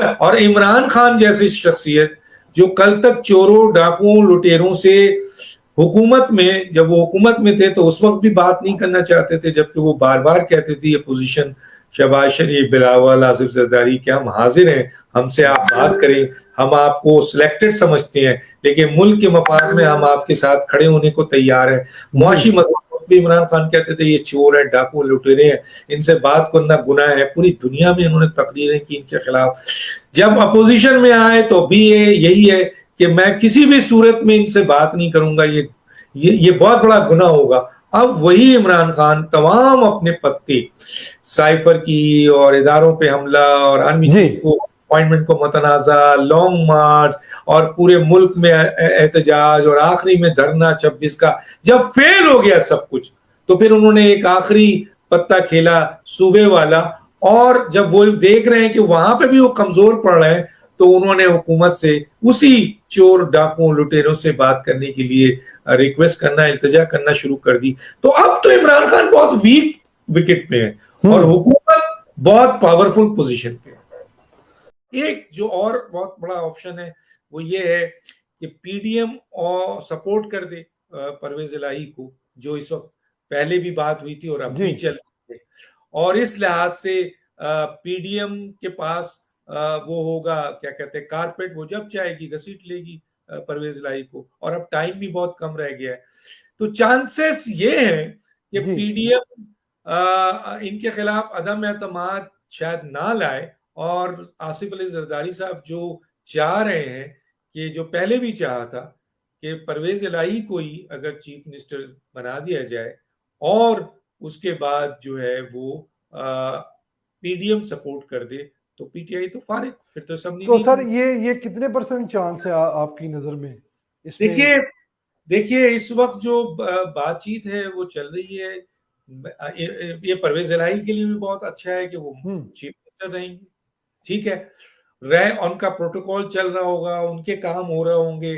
और इमरान खान जैसी शख्सियत जो कल तक चोरों डाकुओं लुटेरों से हुकूमत में, जब वो हुकूमत में थे तो उस वक्त भी बात नहीं करना चाहते थे, जबकि वो बार बार कहते थे ये पोजीशन शहबाज शरीफ, बिलावल, आसिफ जरदारी, क्या हम हाजिर हैं, हमसे आप बात करें, हम आपको सिलेक्टेड समझते हैं, लेकिन मुल्क के मफाद में हम आपके साथ खड़े होने को तैयार हैं। मुआशी मसलों भी इमरान खान कहते थे ये चोर है, डाकू, लुटेरे हैं, इनसे बात करना गुनाह है। पूरी दुनिया में इन्होंने तकरीरें की इनके खिलाफ। जब अपोजिशन में आए तो भी यही है कि मैं किसी भी सूरत में इनसे बात नहीं करूंगा, ये बहुत बड़ा गुनाह होगा। अब वही इमरान खान तमाम अपने पत्ते, साइफर की और इदारों पे हमला और आर्मी चीफ को अपॉइंटमेंट को मतनाजा, लॉन्ग मार्च और पूरे मुल्क में एहतजाज और आखिरी में धरना 26 का, जब फेल हो गया सब कुछ तो फिर उन्होंने एक आखिरी पत्ता खेला सूबे वाला। और जब वो देख रहे हैं कि वहां पे भी वो कमजोर पड़ रहे हैं तो उन्होंने हुकूमत से उसी चोर डाकुओं लुटेरों से बात करने के लिए रिक्वेस्ट करना, इल्तिजा करना शुरू कर दी। तो अब तो इमरान खान बहुत वीक विकेट पे है और हुकूमत बहुत पावरफुल पोजीशन पे है। एक जो और बहुत बड़ा ऑप्शन है वो ये है कि पीडीएम और सपोर्ट कर दे परवेज इलाही को, जो इस वक्त पहले भी बात हुई थी और अब भी चल रही है। और इस लिहाज से पीडीएम के पास वो होगा, क्या कहते हैं, कारपेट, वो जब चाहेगी घसीट लेगी परवेज इलाही को। और अब टाइम भी बहुत कम रह गया है, तो चांसेस ये हैं कि पीडीएम इनके खिलाफ अदम एतमाद शायद ना लाए और आसिफ अली जरदारी साहब जो चाह रहे हैं कि जो पहले भी चाहा था कि परवेज इलाही को ही अगर चीफ मिनिस्टर बना दिया जाए और उसके बाद जो है वो पीडीएम सपोर्ट कर दे तो पीटीआई तो फारिग, फिर तो सब तो सर ये कितने % चांस है आपकी नजर में इसमें? देखिए इस वक्त जो बातचीत है वो चल रही है, ये परवेज इलाही के लिए भी बहुत अच्छा है कि वो चीफ मिनिस्टर रहेंगे, ठीक है, उनका प्रोटोकॉल चल रहा होगा, उनके काम हो रहे होंगे,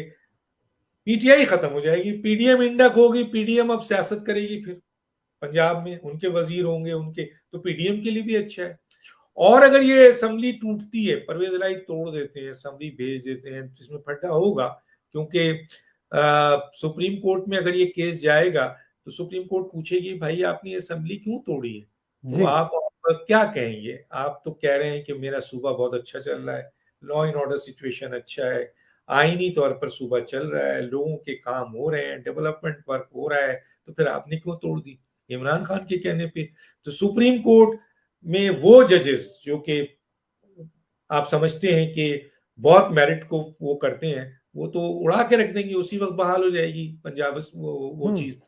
पीटीआई खत्म हो जाएगी, पीडीएम इंडक होगी, पीडीएम अब सियासत करेगी, फिर पंजाब में उनके वजीर होंगे उनके, तो पीडीएम के लिए भी अच्छा है। और अगर ये असेंबली टूटती है, परवेज इलाही तोड़ देते हैं, असेंबली भेज देते हैं, जिसमें फड्डा होगा, क्योंकि सुप्रीम कोर्ट में अगर ये केस जाएगा तो सुप्रीम कोर्ट पूछेगी भाई आपने असेंबली क्यों तोड़ी है, तो आप क्या कहेंगे? आप तो कह रहे हैं कि मेरा सूबा बहुत अच्छा चल रहा है, लॉ एंड ऑर्डर सिचुएशन अच्छा है, आईनी तौर पर सूबा चल रहा है, लोगों के काम हो रहे हैं, डेवलपमेंट वर्क हो रहा है, तो फिर आपने क्यों तोड़ दी इमरान खान के कहने पे? तो सुप्रीम कोर्ट में वो जजेस जो कि आप समझते हैं कि बहुत मेरिट को वो करते हैं, वो तो उड़ा के रख देंगे, उसी वक्त बहाल हो जाएगी पंजाब वो चीज।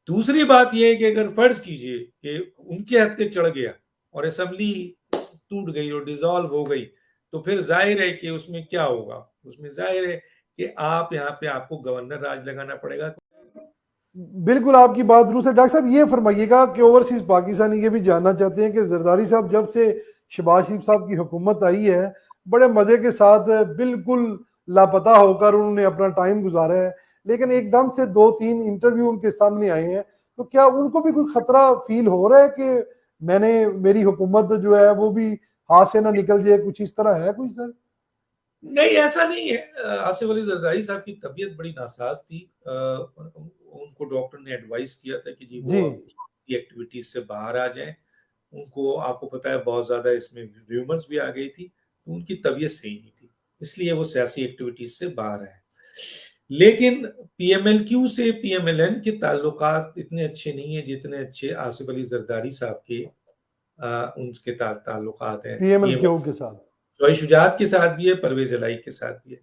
दूसरी बात यह है कि अगर फर्ज कीजिए कि उनके हत्थे चढ़ गया और असेंबली टूट गई और डिसॉल्व हो गई, तो फिर जाहिर है कि उसमें क्या होगा, उसमें जाहिर है कि आप यहाँ पे आपको गवर्नर राज लगाना पड़ेगा। बिल्कुल आपकी बात दुरुस्त है। डॉक्टर साहब ये फरमाइएगा कि ओवरसीज पाकिस्तानी ये भी जानना चाहते हैं कि जरदारी साहब जब से शहबाज शरीफ साहब की हुकूमत आई है बड़े मजे के साथ बिल्कुल लापता होकर उन्होंने अपना टाइम गुजारा है, लेकिन एकदम से 2-3 इंटरव्यू उनके सामने आए हैं, तो क्या उनको भी कोई खतरा फील हो रहा है कि मेरी हुकूमत जो है वो भी हाथ से ना निकल जाए, कुछ इस तरह है कुछ सर? नहीं, ऐसा नहीं है। आसिफ अली जरदारी साहब की तबीयत बड़ी नासाज थी, उनको डॉक्टर ने एडवाइस किया था कि जी वो एक्टिविटीज से बाहर आ जाएं। उनको आपको पता है बहुत ज्यादा इसमें र्यूमर्स भी आ गई थी, तो उनकी तबीयत सही नहीं थी, इसलिए वो सियासी एक्टिविटीज से बाहर आए। लेकिन पीएमएलक्यू से पीएमएलएन के ताल्लुकात इतने अच्छे नहीं है जितने अच्छे आसिफ अली जरदारी साहब के उनके ताल्लुकात हैं पीएमएलक्यू के साथ, शोई शुजात के साथ भी है, परवेज इलाही के साथ भी है।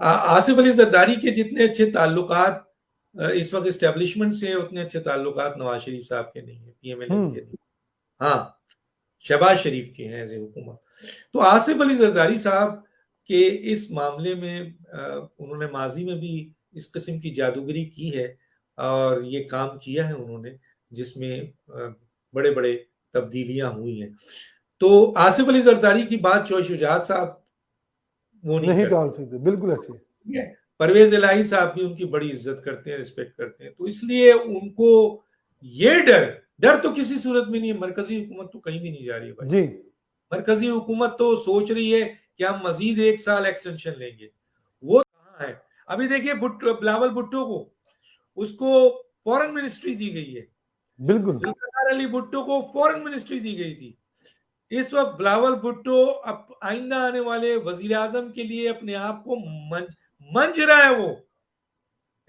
आसिफ अली जरदारी के जितने अच्छे ताल्लुकात इस वक्त एस्टेब्लिशमेंट से, उतने अच्छे ताल्लुकात नवाज शरीफ साहब के नहीं है, पीएमएलएन के नहीं। हाँ, शहबाज शरीफ के हैं एज ए हुकूमत। तो आसिफ अली जरदारी साहब के इस मामले में उन्होंने माजी में भी इस किस्म की जादूगरी की है और ये काम किया है उन्होंने, जिसमें बड़े बड़े तब्दीलियां हुई हैं। तो आसिफ अली जरदारी की बात शोई शुजात साहब वो नहीं डाल सकते, बिल्कुल ऐसे है। परवेज इलाही साहब भी उनकी बड़ी इज्जत करते हैं, रिस्पेक्ट करते हैं, तो इसलिए उनको ये डर तो किसी सूरत में नहीं है। मरकजी हुकूमत तो कहीं भी नहीं जा रही है भाई, मरकजी हुकूमत तो सोच रही है कि हम मजीद 1 साल एक्सटेंशन लेंगे, वो कहाँ है। अभी देखिए बिलावल भुट्टो को, उसको फॉरेन मिनिस्ट्री दी गई है, बिल्कुल जुल्फिकार अली भुट्टो को फॉरेन मिनिस्ट्री दी गई थी। इस वक्त बिलावल भुट्टो अब आइंदा आने वाले वजीर आजम के लिए अपने आप को मंज रहा है। वो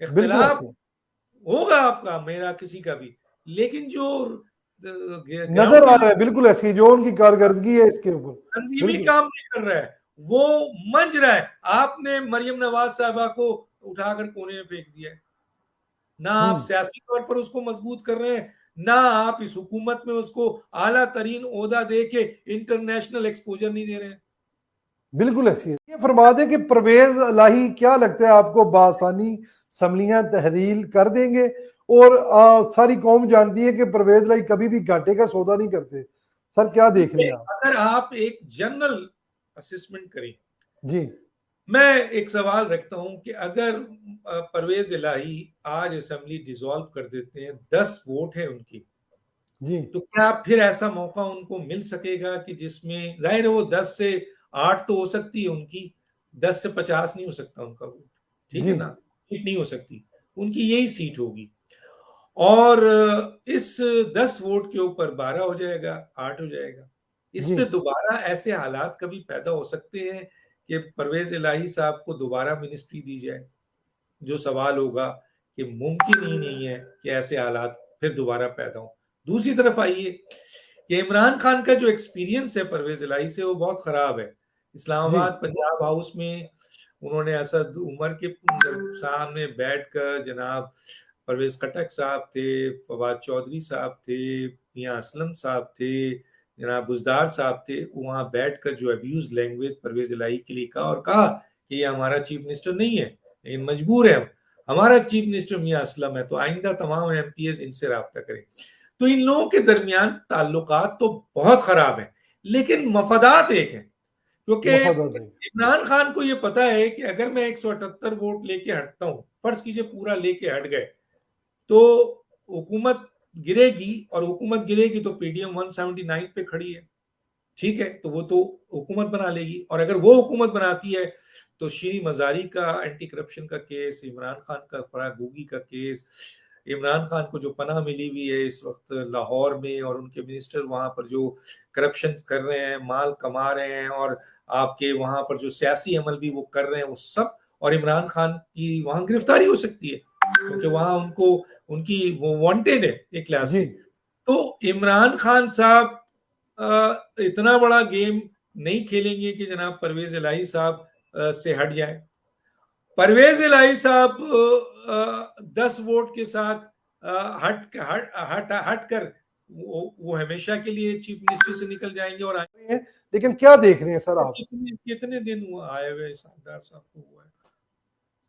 बिल्कुल इख्तिलाफ ऐसे होगा आपका मेरा किसी का भी, लेकिन जो नजर ग्राउंड आ रहा है, बिल्कुल ऐसी जो उनकी कारकर्दगी है इसके ऊपर। तंजीमी बिल्कुल काम नहीं कर रहा है, वो मंज रहा है। आपने मरियम नवाज साहबा को उठाकर कोने में फेंक दिया है, ना आप हम्म सियासी तौर पर उसको मजबूत कर रहे हैं, ना आप इस हुकूमत में उसको आला तरीन ओहदा दे के इंटरनेशनल एक्सपोजर नहीं दे रहे हैं। बिल्कुल ऐसी है। ये फरमा दें कि परवेज इलाही क्या लगता है आपको बासानी असम्बलियां तहरील कर देंगे? और सारी कौम जानती है कि परवेज इलाही कभी भी घाटे का सौदा नहीं करते। सर क्या देख रहे देखिए, हैं आप? अगर आप एक जनरल असेसमेंट करें, जी मैं एक सवाल रखता हूं कि अगर परवेज इलाही आज असेंबली डिसॉल्व कर देते हैं, 10 वोट है उनकी, जी तो क्या फिर ऐसा मौका उनको मिल सकेगा कि जिसमें जाहिर है वो 10 से 8 तो हो सकती है उनकी, 10 से 50 नहीं हो सकता उनका वोट, ठीक जी है ना, सीट नहीं हो सकती, उनकी यही सीट होगी। और इस 10 वोट के ऊपर 12 हो जाएगा, 8 हो जाएगा। इस जी पे दोबारा ऐसे हालात कभी पैदा हो सकते हैं कि परवेज इलाही साहब को दोबारा मिनिस्ट्री दी जाए। जो सवाल होगा कि मुमकिन ही नहीं है कि ऐसे हालात फिर दोबारा पैदा हो। दूसरी तरफ आइए कि इमरान खान का जो एक्सपीरियंस है परवेज इलाही से, वो बहुत खराब है। जी इस्लामाबाद पंजाब हाउस में उन्होंने असद उमर के सामने बैठकर, जनाब परवेज खटक साहब थे, फवाद चौधरी साहब थे, मियां असलम साहब थे, जनाब बुजदार साहब थे, वहां बैठकर जो अब्यूज लैंग्वेज परवेज इलाही के लिए कहा, और कहा कि ये हमारा चीफ मिनिस्टर नहीं है, लेकिन मजबूर है हम, हमारा चीफ मिनिस्टर मियां असलम है, तो आइंदा तमाम एमपीएस इनसे रब्ता करें। तो इन लोगों के दरमियान ताल्लुकात तो बहुत खराब है, लेकिन मफादात एक है, क्योंकि मफादात है। इमरान खान को यह पता है कि अगर मैं 178 वोट लेके हटता हूं, फर्ज कीजिए पूरा लेके हट गए, तो हुकूमत गिरेगी, और हुकूमत गिरेगी तो पीडीएम 179 पे खड़ी है, ठीक है, तो वो तो हुकूमत बना लेगी, और अगर वो हुकूमत बनाती है तो शीरी मजारी का एंटी करप्शन का केस, इमरान खान का फरागोगी का केस, इमरान खान को जो पनाह मिली हुई है इस वक्त लाहौर में, और उनके मिनिस्टर वहां पर जो करप्शन कर रहे हैं, माल कमा रहे हैं, और आपके वहां पर जो सियासी अमल भी वो कर रहे हैं, वो सब, और इमरान खान की वहां गिरफ्तारी हो सकती है, क्योंकि वहां उनको, उनकी वो वांटेड है एक लिहाज जी से। तो इमरान खान साहब इतना बड़ा गेम नहीं खेलेंगे कि जनाब परवेज इलाही साहब से हट जाए। परवेज इलाही साहब 10 वोट के साथ हट हट हट हट कर वो हमेशा के लिए चीफ मिनिस्टर से निकल जाएंगे, और लेकिन क्या देख रहे हैं सर आप? कितने कितने दिन हुआ आए हुए शानदार साहब को हुआ है।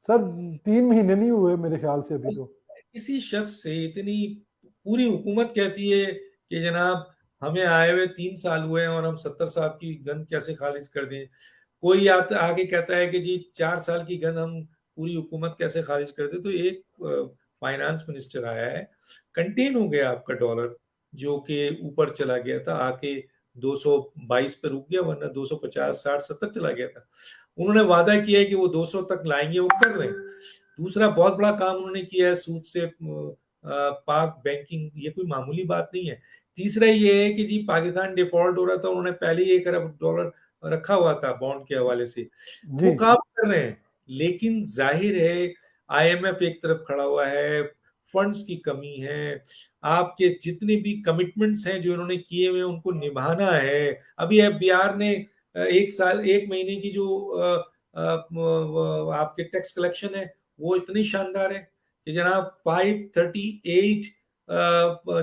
सर 3 महीने नहीं हुए मेरे ख्याल से अभी तो। किसी शख्स से इतनी, पूरी हुकूमत कहती है कि जनाब हमें आए हुए 3 साल हुए हैं और हम 70 साल की गन कैसे खारिज कर दें। कोई आगे कहता है कि जी 4 साल की गन हम पूरी हुकूमत कैसे खारिज कर दें। तो एक फाइनेंस मिनिस्टर आया है, कंटेन हो गया आपका डॉलर, जो कि ऊपर चला गया था, आके 222 पे रुक गया, वरना 250 60 70 चला गया था। उन्होंने वादा किया है कि वो 200 तक लाएंगे, वो कर रहे हैं। दूसरा बहुत बड़ा काम उन्होंने किया है, सूद से पाक बैंकिंग, ये कोई मामूली बात नहीं है। तीसरा ये है कि जी पाकिस्तान डिफॉल्ट हो रहा था, उन्होंने पहले ही $1 अरब रखा हुआ था बॉन्ड के हवाले से, जी वो काम कर रहे हैं। लेकिन जाहिर है आईएमएफ एक तरफ खड़ा हुआ है, फंड्स की कमी है, आपके जितने भी कमिटमेंट्स हैं जो इन्होंने किए हुए उनको निभाना है। अभी एफबीआर ने 1 साल 1 महीने की जो आपके टैक्स कलेक्शन है वो इतनी शानदार है कि जनाब 538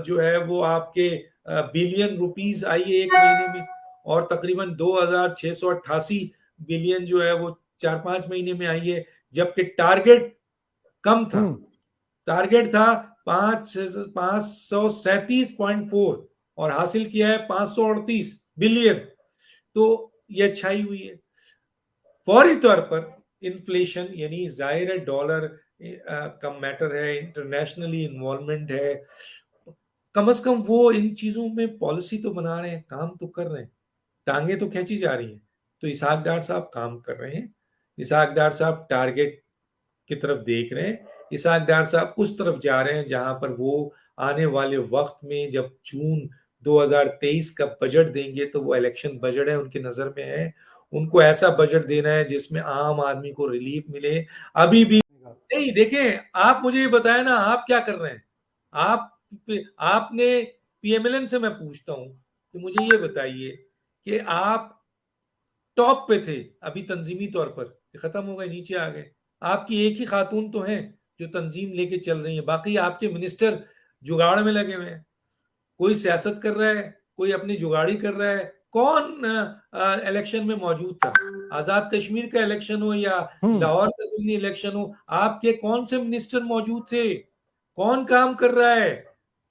जो है वो आपके बिलियन रुपीस आई है 1 महीने में, और तकरीबन 2688 बिलियन जो है वो 4-5 महीने में आई है, जबकि टारगेट कम था। हम्म टारगेट था 537.4 और हासिल किया है 538 बिलियन। तो ये अच्छाई हुई है। फौरी तौर पर इन्फ्लेशन, यानी जाहिर है डॉलर कम मैटर है, इंटरनेशनली इन्वॉल्वमेंट है, कम से कम वो इन चीजों में पॉलिसी तो बना रहे हैं, काम तो कर रहे हैं। टांगे तो खींची जा रही हैं। तो इसहाक डार साहब काम कर रहे हैं, इसहाक डार साहब टारगेट की तरफ देख रहे हैं, इसहाक डार साहब उस तरफ जा रहे हैं जहां पर वो आने वाले वक्त में जब जून 2023 का बजट देंगे तो वो इलेक्शन बजट है उनकी नजर में है, उनको ऐसा बजट देना है जिसमें आम आदमी को रिलीफ मिले। अभी भी नहीं, देखें, आप मुझे ये बताएं ना, आप क्या कर रहे हैं? आप आपने पीएमएलएन से मैं पूछता हूं कि मुझे ये बताइए कि आप टॉप पे थे अभी तंजीमी तौर पर, ये खत्म हो गए, नीचे आ गए। आपकी एक ही खातून तो है जो तंजीम लेके चल रही है, बाकी आपके मिनिस्टर जुगाड़ में लगे हुए हैं। कोई सियासत कर रहा है, कोई अपनी जुगाड़ी कर रहा है। कौन इलेक्शन में मौजूद था? आजाद कश्मीर का इलेक्शन हो या लाहौर का सुन्नी इलेक्शन हो, आपके कौन से मिनिस्टर मौजूद थे? कौन काम कर रहा है?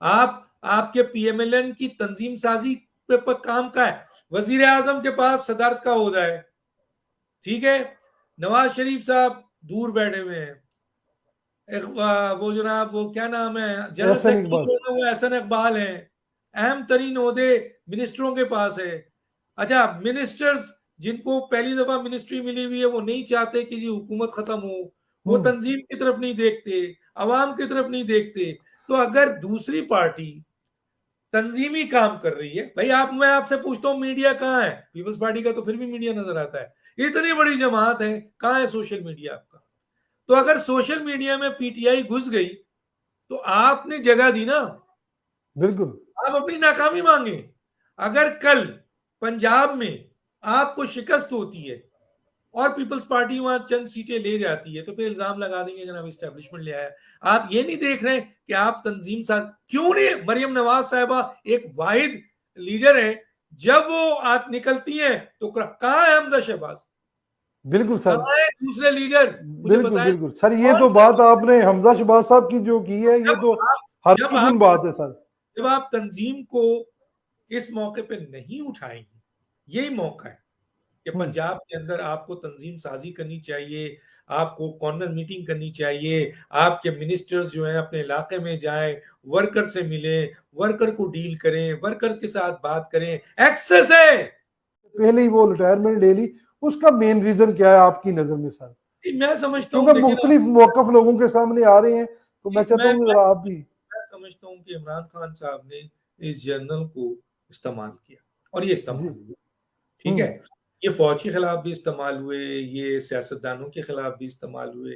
आपके पीएमएलएन की तंजीम साजी पे काम का है। वजीर आजम के पास सदारत का ओहदा है, ठीक है, नवाज शरीफ साहब दूर बैठे हुए हैं, वो जनाब वो क्या नाम है, जनरल एहसन सेक्रेटरी इकबाल। जो है वो एहसन इकबाल है। अहम तरीन ओहदे मिनिस्टरों के पास है। अच्छा, मिनिस्टर्स जिनको पहली दफा मिनिस्ट्री मिली हुई है वो नहीं चाहते कि जी हुकूमत खत्म हो, वो तंजीम की तरफ नहीं देखते, अवाम की तरफ नहीं देखते। तो अगर दूसरी पार्टी तंजीमी काम कर रही है, भाई आप, मैं आपसे पूछता हूँ मीडिया कहाँ है? पीपल्स पार्टी का तो फिर भी मीडिया नजर आता है, इतनी बड़ी जमात है, कहाँ है सोशल मीडिया आपका? तो अगर सोशल मीडिया में पीटीआई घुस गई तो आपने जगह दी ना, बिल्कुल। आप अपनी नाकामी मांगे। अगर कल पंजाब में आपको शिकस्त होती है और पीपल्स पार्टी वहां चंद सीटें ले जाती है तो फिर इल्जाम लगा देंगे जनाब इस्टेब्लिशमेंट ले आया। आप ये नहीं देख रहे कि आप तंजीम साथ क्यों नहीं? मरियम नवाज साहिबा एक वाहिद लीडर है, जब वो निकलती हैं तो कहाँ है हमजा शहबाज? बिल्कुल सर, कहाँ है दूसरे लीडर? मुझे बिल्कुल बताएं। बिल्कुल सर, ये कौन तो बात आपने हमजा शहबाज साहब की जो की है, ये जब तो आप जब हरकुन आप बात है सर। जब आप तंजीम को इस मौके पे नहीं उठाएंगे, यही मौका है कि पंजाब के अंदर आपको तंजीम साजी करनी चाहिए, आपको कॉर्नर मीटिंग करनी चाहिए, आपके मिनिस्टर्स जो हैं अपने इलाके में जाएं, वर्कर से मिलें, वर्कर को डील करें, वर्कर के साथ बात करें। एक्सेस है, पहले ही वो रिटायरमेंट ले ली, उसका मेन रीजन क्या है आपकी नजर में सर? मैं समझता हूँ, क्योंकि देखिए ना, मुख्तलिफ मौकफ लोगों के सामने आ रहे हैं, तो मैं चाहता मैं हूँ जरा आप भी। मैं समझता हूँ कि इमरान खान साहब ने इस जर्नल को इस्तेमाल किया और ये जी। इस्तेमाल हुआ, ठीक है। ये फौज के खिलाफ भी इस्तेमाल हुए, ये सियासतदानों के खिलाफ भी इस्तेमाल हुए।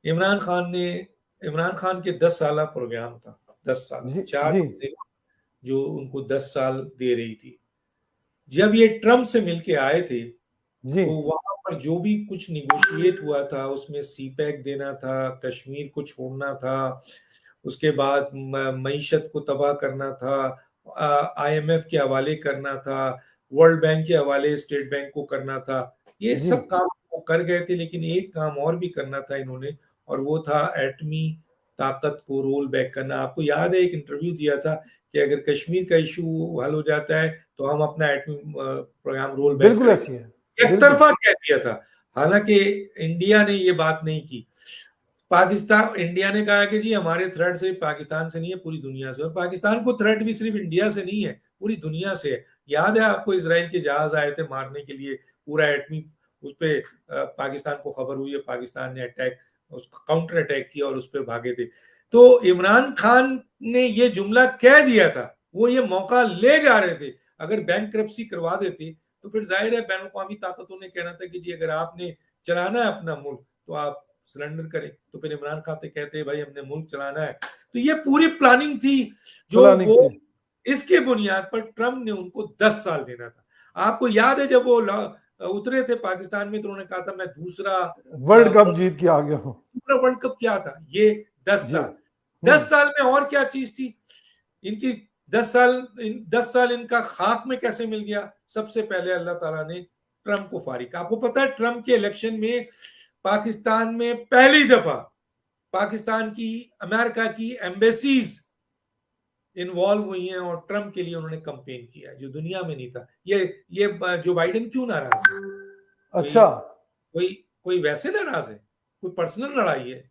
इमरान खान के 10 साल प्रोग्राम था, 10 साल, जी। चार जी। चीजें जो उनको 10 साल दे रही थी। जब ये ट्रम्प से मिलके आए थे जी। तो वहां पर जो भी कुछ निगोशिएट हुआ था उसमें सीपैक देना था, कश्मीर को छोड़ना था, उसके बाद मईशत को तबाह करना था, आईएमएफ के हवाले करना था, वर्ल्ड बैंक के हवाले स्टेट बैंक को करना था। ये जी। सब काम वो कर गए थे, लेकिन एक काम और भी करना था इन्होंने, और वो था एटमी ताकत को रोल बैक करना। आपको याद है एक इंटरव्यू दिया था कि अगर कश्मीर का इशू हल हो जाता है तो हम अपना एटमी प्रोग्राम रोल बैक बिल्कुल करेंगे। ऐसी है। एक बिल्कुल। तरफा कह दिया था, हालांकि इंडिया ने ये बात नहीं की। इंडिया ने कहा कि जी हमारे थ्रेट सिर्फ पाकिस्तान से नहीं है, पूरी दुनिया से, और पाकिस्तान को थ्रेट भी सिर्फ इंडिया से नहीं है, पूरी दुनिया से है। याद है आपको इसराइल के जहाज आए थे मारने के लिए, पूरा एटमी उस पर पाकिस्तान को खबर हुई है, पाकिस्तान ने अटैक, उसका काउंटर अटैक किया और उस पर भागे थे। तो इमरान खान ने ये जुमला कह दिया था, वो ये मौका ले जा रहे थे। अगर बैंक करवा देते तो फिर जाहिर है बैन अवी ताकतों ने कहना था कि जी अगर आपने चलाना है अपना मुल्क तो आप सरेंडर करें। तो फिर इमरान खान कहते भाई हमने मुल्क चलाना है। तो ये पूरी प्लानिंग थी जो प्लानिंग वो, थी। इसके बुनियाद पर ट्रम्प ने उनको 10 साल देना था। आपको याद है जब वो उतरे थे पाकिस्तान में तो उन्होंने कहा था मैं दूसरा वर्ल्ड कप जीत के आ गया हूँ। दूसरा वर्ल्ड कप क्या था? ये 10 जी। साल 10 साल में और क्या चीज थी इनकी? 10 साल इनका खाक में कैसे मिल गया? सबसे पहले अल्लाह ताला ने ट्रम्प को फारिग। आपको पता है ट्रम्प के इलेक्शन में पाकिस्तान में पहली दफा पाकिस्तान की, अमेरिका की एम्बेसीज इन्वॉल्व हुई हैं और ट्रम्प के लिए उन्होंने कंपेन किया जो दुनिया में नहीं था। ये जो बाइडेन क्यों नाराज है? अच्छा। कोई कोई वैसे नाराज है? कोई पर्सनल लड़ाई है?